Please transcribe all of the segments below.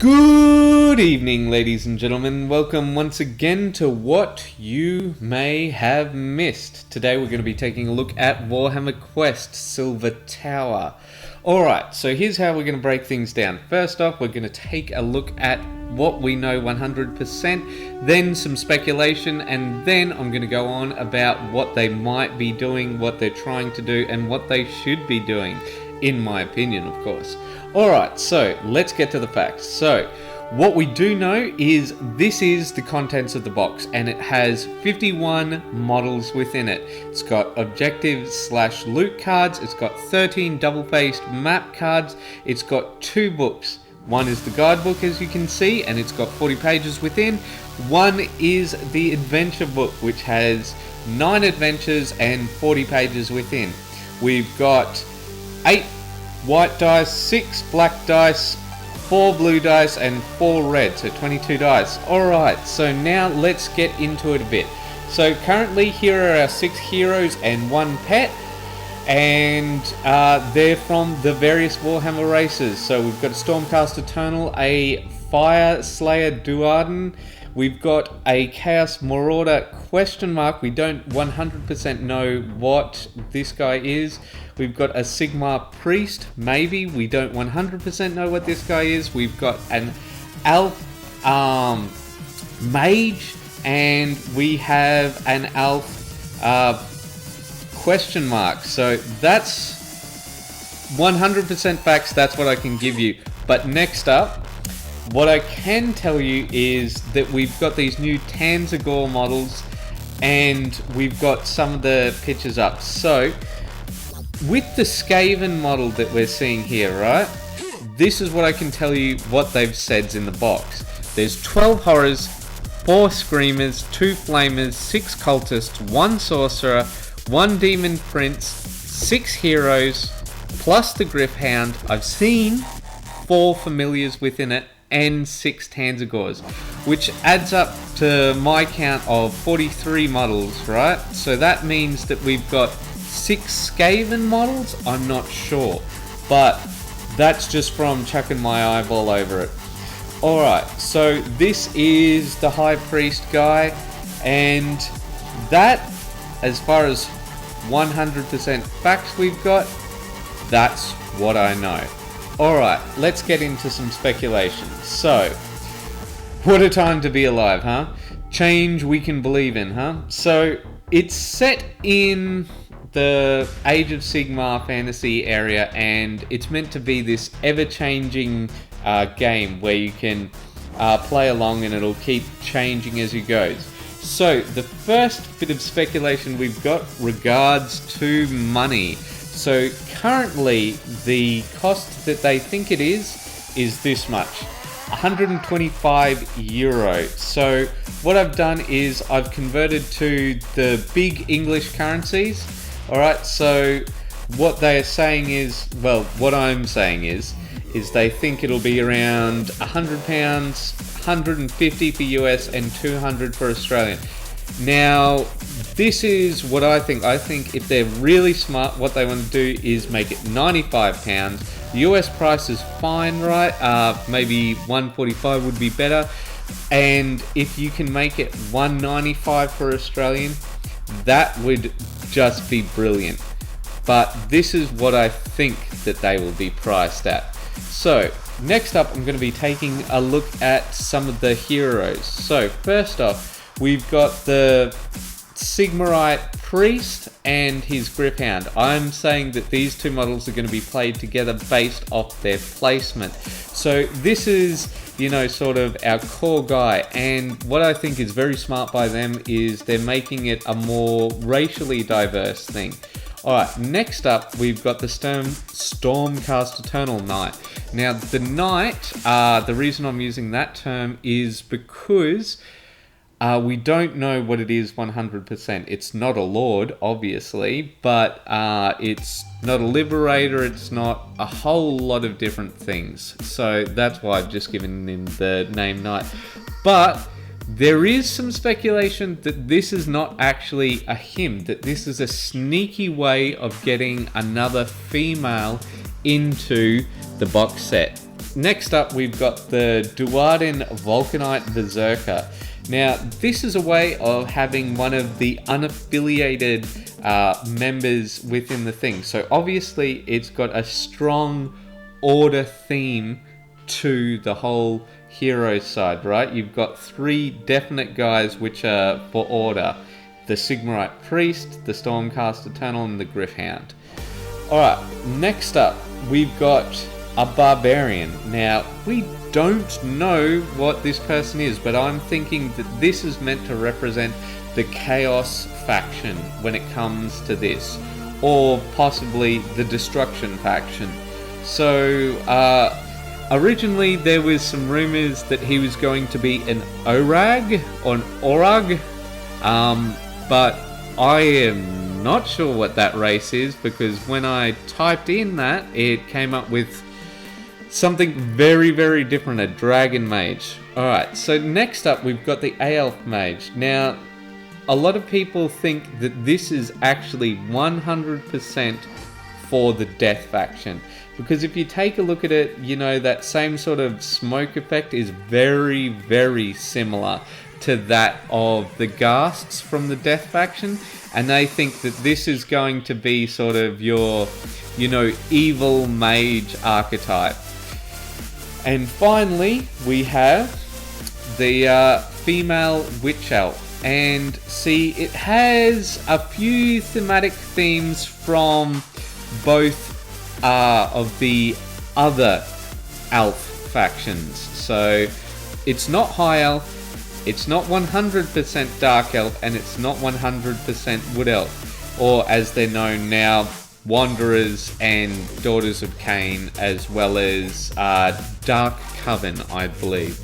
Good evening, ladies and gentlemen. Welcome once again to What You May Have Missed. Today we're going to be taking a look at Warhammer Quest Silver Tower. Alright, so here's how we're going to break things down. First off, we're going to take a look at what we know 100%, then some speculation, and then I'm going to go on about what they might be doing, what they're trying to do, and what they should be doing, in my opinion, of course. Alright, so let's get to the facts. So, what we do know is this is the contents of the box, and it has 51 models within it. It's got objective/loot cards, it's got 13 double-faced map cards, it's got 2 books. One is the guidebook, as you can see, and it's got 40 pages within. One is the adventure book, which has 9 adventures and 40 pages within. We've got 8 white dice, 6 black dice, 4 blue dice, and 4 red, so 22 dice. Alright, so now let's get into it a bit. So currently here are our 6 heroes and 1 pet, and they're from the various Warhammer races. So we've got a Stormcast Eternal, a Fire Slayer Duarden, we've got a Chaos Marauder ? We don't 100% know what this guy is. We've got a Sigmar Priest, maybe. We don't 100% know what this guy is. We've got an Elf Mage, and we have an Elf ? So that's 100% facts. That's what I can give you. But next up, what I can tell you is that we've got these new Tanzagor models, and we've got some of the pictures up. So, with the Skaven model that we're seeing here, right? This is what I can tell you what they've said in the box. There's 12 horrors, 4 screamers, 2 flamers, 6 cultists, 1 sorcerer, 1 demon prince, 6 heroes, plus the Gryph-hound. I've seen 4 familiars within it, and 6 Tanzagors, which adds up to my count of 43 models, right? So that means that we've got 6 Skaven models? I'm not sure, but that's just from chucking my eyeball over it. Alright, so this is the High Priest guy, and that, as far as 100% facts we've got, that's what I know. Alright, let's get into some speculation. So, what a time to be alive, huh? Change we can believe in, huh? So, it's set in the Age of Sigmar fantasy area, and it's meant to be this ever-changing game where you can play along and it'll keep changing as you go. So, the first bit of speculation we've got regards to money. So currently the cost that they think it is this much, 125 euro. So what I've done is I've converted to the big English currencies. Alright, so what they're saying is, well, what I'm saying is they think it'll be around £100, 150 for US and 200 for Australian. Now, this is what I think. I think if they're really smart, what they want to do is make it £95. The US price is fine, right? Maybe 145 would be better. And if you can make it 195 for Australian, that would just be brilliant. But this is what I think that they will be priced at. So, next up, I'm going to be taking a look at some of the heroes. So, first off, we've got the Sigmarite Priest and his Gryph-hound. I'm saying that these 2 models are going to be played together based off their placement. So this is, you know, sort of our core guy, and what I think is very smart by them is they're making it a more racially diverse thing. Alright, next up we've got the Stormcast Eternal Knight. Now the Knight, the reason I'm using that term is because we don't know what it is 100%. It's not a lord, obviously, but it's not a liberator, it's not a whole lot of different things. So that's why I've just given him the name Knight. But there is some speculation that this is not actually a him, that this is a sneaky way of getting another female into the box set. next up we've got the Duardin Vulcanite Berserker. Now, this is a way of having one of the unaffiliated members within the thing. So obviously it's got a strong order theme to the whole hero side, right? You've got 3 definite guys which are for order. The Sigmarite Priest, the Stormcast Eternal, and the Gryph-hound. Alright, next up we've got a Barbarian. Now, we don't know what this person is, but I'm thinking that this is meant to represent the Chaos faction when it comes to this, or possibly the Destruction faction. So, originally there was some rumors that he was going to be an Orag, or an Orag, but I am not sure what that race is, because when I typed in that, it came up with something very, very different, a Dragon Mage. Alright, so next up we've got the Aelf Mage. Now, a lot of people think that this is actually 100% for the Death faction. Because if you take a look at it, you know, that same sort of smoke effect is very, very similar to that of the Ghasts from the Death faction. And they think that this is going to be sort of your, you know, evil mage archetype. And finally, we have the female witch elf. And see, it has a few thematic themes from both of the other elf factions. So it's not high elf, it's not 100% dark elf, and it's not 100% wood elf, or as they're known now, Wanderers and Daughters of Cain, as well as Dark Coven, I believe.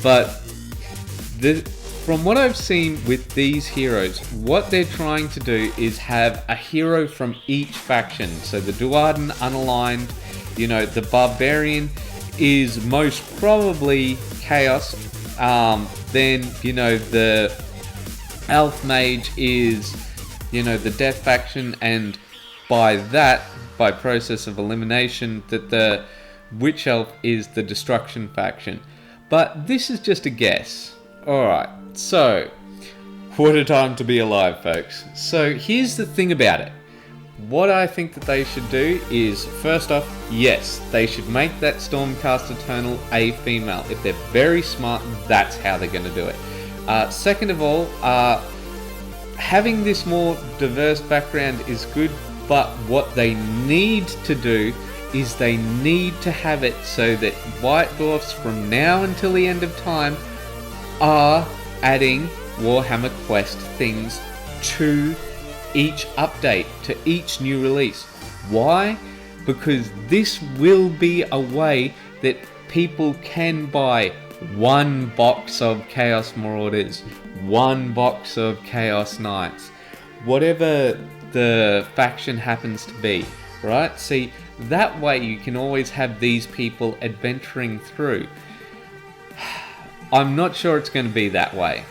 But from what I've seen with these heroes, what they're trying to do is have a hero from each faction. So the Duardin Unaligned, you know, the Barbarian is most probably Chaos. Then, you know, the Elf Mage is, you know, the Death faction, and by process of elimination, that the Witch Elf is the Destruction faction. But this is just a guess. Alright, so, what a time to be alive, folks. So, here's the thing about it. What I think that they should do is, first off, yes, they should make that Stormcast Eternal a female. If they're very smart, that's how they're going to do it. Second of all, having this more diverse background is good, but what they need to do is they need to have it so that White Dwarfs from now until the end of time are adding Warhammer Quest things to each update, to each new release. Why? Because this will be a way that people can buy one box of Chaos Marauders, one box of Chaos Knights, whatever the faction happens to be, right? See, that way you can always have these people adventuring through. I'm not sure it's going to be that way,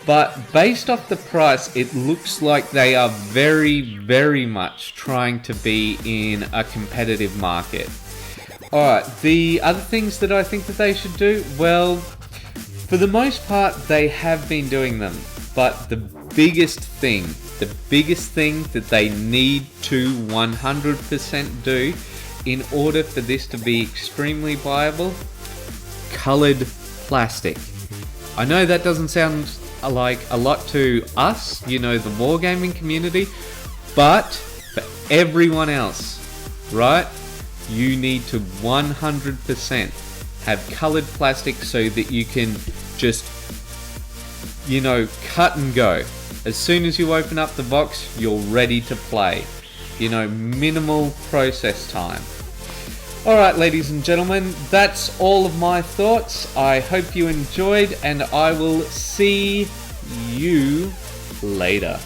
but based off the price, it looks like they are very, very much trying to be in a competitive market. Alright, the other things that I think that they should do, well, for the most part, they have been doing them, but the biggest thing that they need to 100% do in order for this to be extremely viable, coloured plastic. I know that doesn't sound like a lot to us, you know, the wargaming community, but for everyone else, right, you need to 100% have coloured plastic so that you can just, you know, cut and go. As soon as you open up the box, you're ready to play. You know, minimal process time. Alright, ladies and gentlemen, that's all of my thoughts. I hope you enjoyed, and I will see you later.